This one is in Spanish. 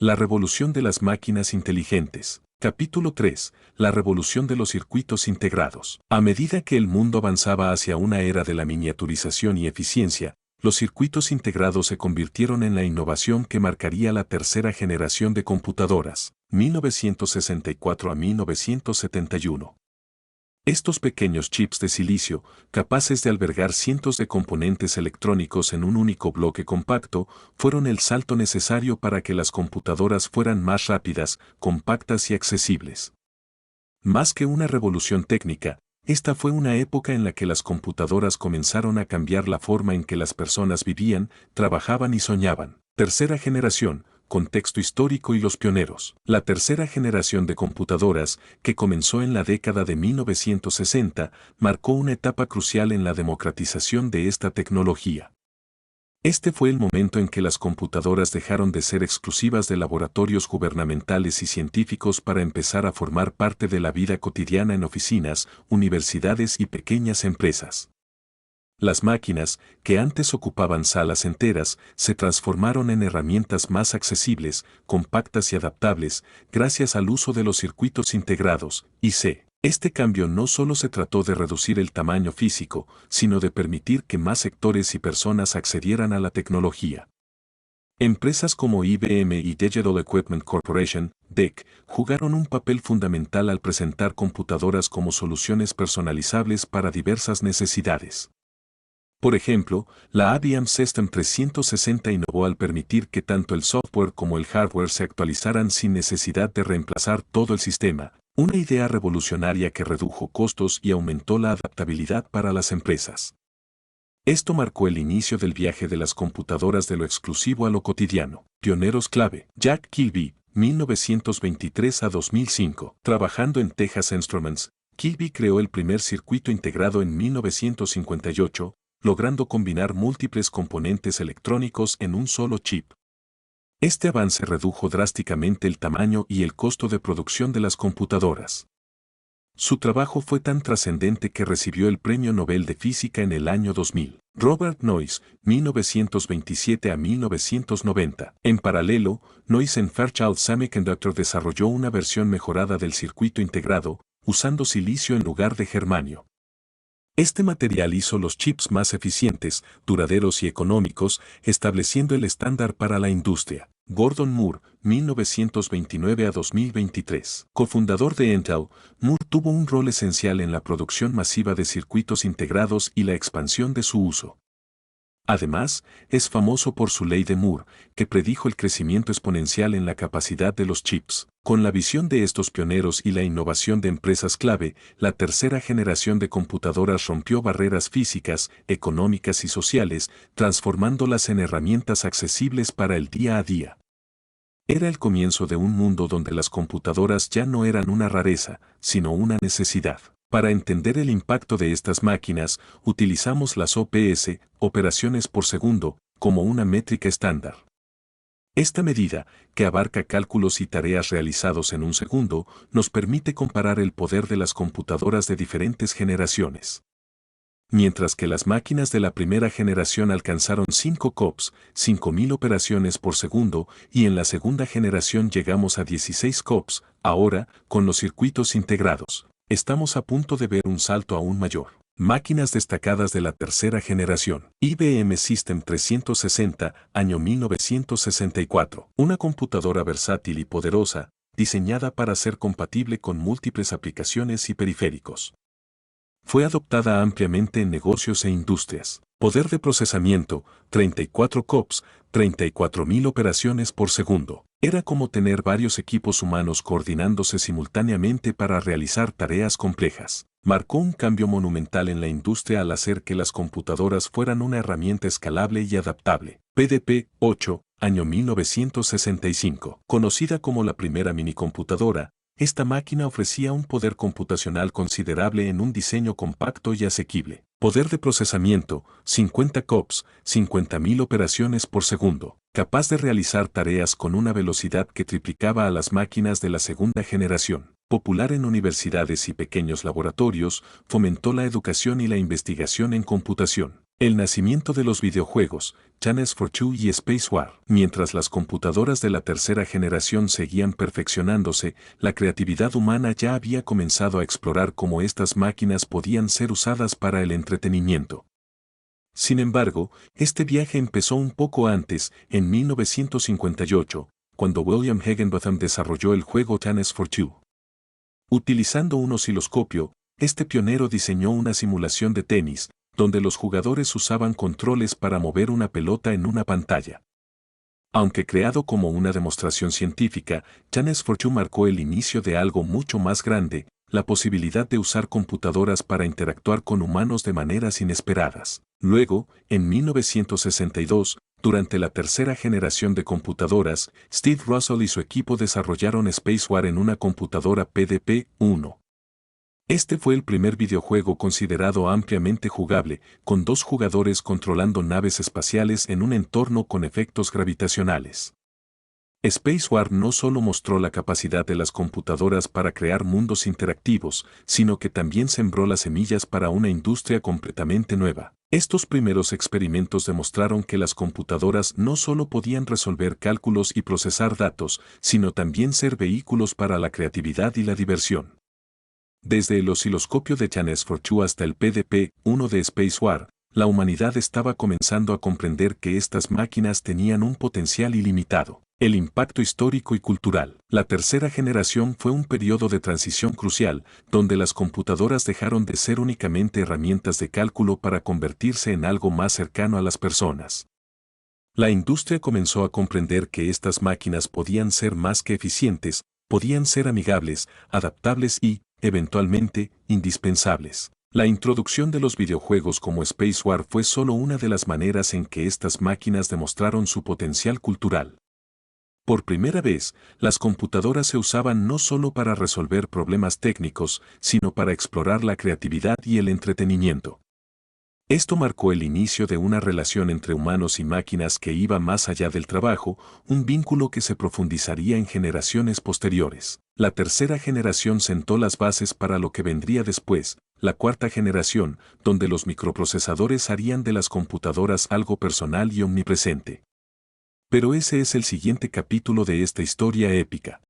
La revolución de las máquinas inteligentes. Capítulo 3. La revolución de los circuitos integrados. A medida que el mundo avanzaba hacia una era de la miniaturización y eficiencia, los circuitos integrados se convirtieron en la innovación que marcaría la tercera generación de computadoras, 1964 a 1971. Estos pequeños chips de silicio, capaces de albergar cientos de componentes electrónicos en un único bloque compacto, fueron el salto necesario para que las computadoras fueran más rápidas, compactas y accesibles. Más que una revolución técnica, esta fue una época en la que las computadoras comenzaron a cambiar la forma en que las personas vivían, trabajaban y soñaban. Tercera generación. Contexto histórico y los pioneros. La tercera generación de computadoras, que comenzó en la década de 1960, marcó una etapa crucial en la democratización de esta tecnología. Este fue el momento en que las computadoras dejaron de ser exclusivas de laboratorios gubernamentales y científicos para empezar a formar parte de la vida cotidiana en oficinas, universidades y pequeñas empresas. Las máquinas, que antes ocupaban salas enteras, se transformaron en herramientas más accesibles, compactas y adaptables, gracias al uso de los circuitos integrados, IC. Este cambio no solo se trató de reducir el tamaño físico, sino de permitir que más sectores y personas accedieran a la tecnología. Empresas como IBM y Digital Equipment Corporation, DEC, jugaron un papel fundamental al presentar computadoras como soluciones personalizables para diversas necesidades. Por ejemplo, la IBM System 360 innovó al permitir que tanto el software como el hardware se actualizaran sin necesidad de reemplazar todo el sistema, una idea revolucionaria que redujo costos y aumentó la adaptabilidad para las empresas. Esto marcó el inicio del viaje de las computadoras de lo exclusivo a lo cotidiano. Pioneros clave. Jack Kilby, 1923 a 2005. Trabajando en Texas Instruments, Kilby creó el primer circuito integrado en 1958, logrando combinar múltiples componentes electrónicos en un solo chip. Este avance redujo drásticamente el tamaño y el costo de producción de las computadoras. Su trabajo fue tan trascendente que recibió el Premio Nobel de Física en el año 2000. Robert Noyce, 1927 a 1990. En paralelo, Noyce en Fairchild Semiconductor desarrolló una versión mejorada del circuito integrado, usando silicio en lugar de germanio. Este material hizo los chips más eficientes, duraderos y económicos, estableciendo el estándar para la industria. Gordon Moore, 1929 a 2023. Cofundador de Intel, Moore tuvo un rol esencial en la producción masiva de circuitos integrados y la expansión de su uso. Además, es famoso por su ley de Moore, que predijo el crecimiento exponencial en la capacidad de los chips. Con la visión de estos pioneros y la innovación de empresas clave, la tercera generación de computadoras rompió barreras físicas, económicas y sociales, transformándolas en herramientas accesibles para el día a día. Era el comienzo de un mundo donde las computadoras ya no eran una rareza, sino una necesidad. Para entender el impacto de estas máquinas, utilizamos las OPS, operaciones por segundo, como una métrica estándar. Esta medida, que abarca cálculos y tareas realizados en un segundo, nos permite comparar el poder de las computadoras de diferentes generaciones. Mientras que las máquinas de la primera generación alcanzaron 5 COPS, 5000 operaciones por segundo, y en la segunda generación llegamos a 16 COPS, ahora, con los circuitos integrados, estamos a punto de ver un salto aún mayor. Máquinas destacadas de la tercera generación. IBM System 360, año 1964. Una computadora versátil y poderosa, diseñada para ser compatible con múltiples aplicaciones y periféricos. Fue adoptada ampliamente en negocios e industrias. Poder de procesamiento, 34 COPS, 34.000 operaciones por segundo. Era como tener varios equipos humanos coordinándose simultáneamente para realizar tareas complejas. Marcó un cambio monumental en la industria al hacer que las computadoras fueran una herramienta escalable y adaptable. PDP-8, año 1965. Conocida como la primera minicomputadora, esta máquina ofrecía un poder computacional considerable en un diseño compacto y asequible. Poder de procesamiento, 50 COPS, 50.000 operaciones por segundo. Capaz de realizar tareas con una velocidad que triplicaba a las máquinas de la segunda generación. Popular en universidades y pequeños laboratorios, fomentó la educación y la investigación en computación. El nacimiento de los videojuegos, Chance for Two y Space War. Mientras las computadoras de la tercera generación seguían perfeccionándose, la creatividad humana ya había comenzado a explorar cómo estas máquinas podían ser usadas para el entretenimiento. Sin embargo, este viaje empezó un poco antes, en 1958, cuando William Higginbotham desarrolló el juego Chance for Two. Utilizando un osciloscopio, este pionero diseñó una simulación de tenis, donde los jugadores usaban controles para mover una pelota en una pantalla. Aunque creado como una demostración científica, Chance for Two marcó el inicio de algo mucho más grande, la posibilidad de usar computadoras para interactuar con humanos de maneras inesperadas. Luego, en 1962, durante la tercera generación de computadoras, Steve Russell y su equipo desarrollaron Space War en una computadora PDP-1. Este fue el primer videojuego considerado ampliamente jugable, con 2 jugadores controlando naves espaciales en un entorno con efectos gravitacionales. Space War no solo mostró la capacidad de las computadoras para crear mundos interactivos, sino que también sembró las semillas para una industria completamente nueva. Estos primeros experimentos demostraron que las computadoras no solo podían resolver cálculos y procesar datos, sino también ser vehículos para la creatividad y la diversión. Desde el osciloscopio de Chance for Two hasta el PDP-1 de Space War, la humanidad estaba comenzando a comprender que estas máquinas tenían un potencial ilimitado. El impacto histórico y cultural. La tercera generación fue un periodo de transición crucial, donde las computadoras dejaron de ser únicamente herramientas de cálculo para convertirse en algo más cercano a las personas. La industria comenzó a comprender que estas máquinas podían ser más que eficientes, podían ser amigables, adaptables y, eventualmente, indispensables. La introducción de los videojuegos como Space War fue solo una de las maneras en que estas máquinas demostraron su potencial cultural. Por primera vez, las computadoras se usaban no solo para resolver problemas técnicos, sino para explorar la creatividad y el entretenimiento. Esto marcó el inicio de una relación entre humanos y máquinas que iba más allá del trabajo, un vínculo que se profundizaría en generaciones posteriores. La tercera generación sentó las bases para lo que vendría después, la cuarta generación, donde los microprocesadores harían de las computadoras algo personal y omnipresente. Pero ese es el siguiente capítulo de esta historia épica.